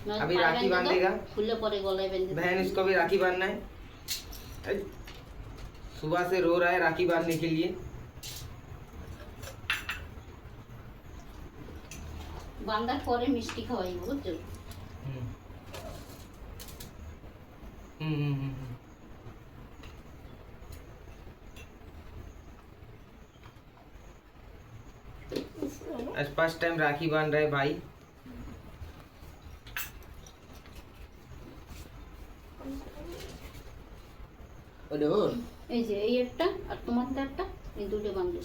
अभी राखी बांधेगा, खुले पड़े गले बंद। बहन इसको भी राखी बांधना है। सुबह से रो रहा है राखी बांधने के लिए। बांधार परे मिष्टी खावाई बुझছো। आज फर्स्ट टाइम राखी बांध रहे भाई। এই যে এই একটা আর তোমার একটা এই দুটো বাঁধো।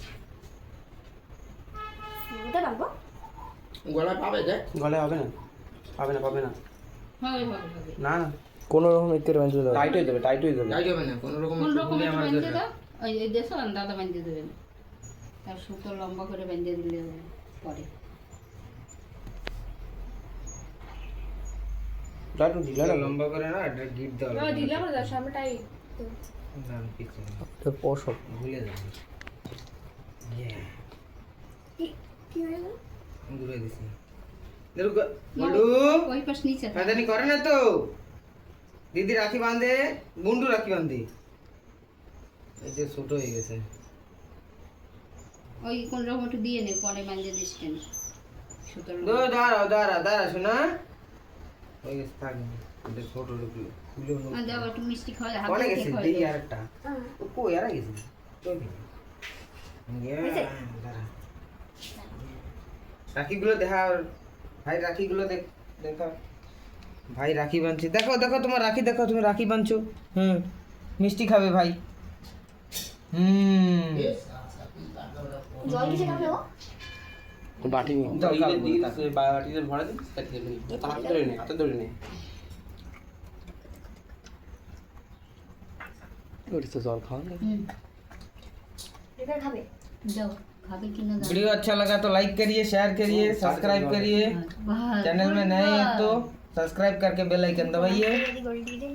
দুটো বাঁধবো? গলায় পাবে যে? গলায় হবে না, পাবে না, পাবে না। হবে হবে হবে। না না, কোনো রকম একটু বেঁধে দেবে, টাইট হয়ে যাবে, টাইট হয়ে যাবে। টাইট হবে না, কোনো রকম কোন রকম ভুলে আমার বেঁধে দরকার। দাও। ওই এই দেশো দাদা বেঁধে দেবেন। তার সুতো লম্বা করে বেঁধে দিলে পরে। টাইট ঢিলা না, লম্বা করে না এটা গিট দাও। না ঢিলা করে দাও, সামনেটাই না পিছনে তো পোষক ভুলে যাবে। কি হয়ে গেল? ঘুরে দিছি। দেখো বলু ওই পাশ নিচে থাক। ফাদানি করে না তো। দিদি রাখি বাঁধে, গুন্ডু রাখি বাঁধে। এই যে ছোট হয়ে গেছে। ওই কোন রকম একটু দিয়ে নে পরে বেঁধে দিস কেন। সুতো দাঁড়াও দাঁড়া দাঁড়া শোনা। হয়ে গেছে থাক। এটা ছোট খুলে আর দাও একটু মিষ্টি খাওয়া হাত অনেক দিয়ে গেছে খাওয়া দিই দাও। আরেকটা। ও কই আর গেছে? কই গেছে? দাঁড়া। রাখিগুলো দেখা ভাই, রাখিগুলো দেখা ভাই। রাখি বাঁধছে, দেখো দেখো তোমার রাখি, দেখো তুমি রাখি বাঁধছো। মিষ্টি খাবে ভাই। জল দিছে খাবে ও? বাটি দরকার দিয়ে বাটিতে ভরা দিই, হাতে ধরে নে, হাতে ধরে নে। ওর তো জল খাওয়া না। এটা খাবে? जाओ खाते कि ना वीडियो अच्छा लगा तो लाइक करिए, शेयर करिए, सब्सक्राइब करिए। चैनल में नए हैं तो सब्सक्राइब करके बेल आइकन दबाइए। गोल्डी दे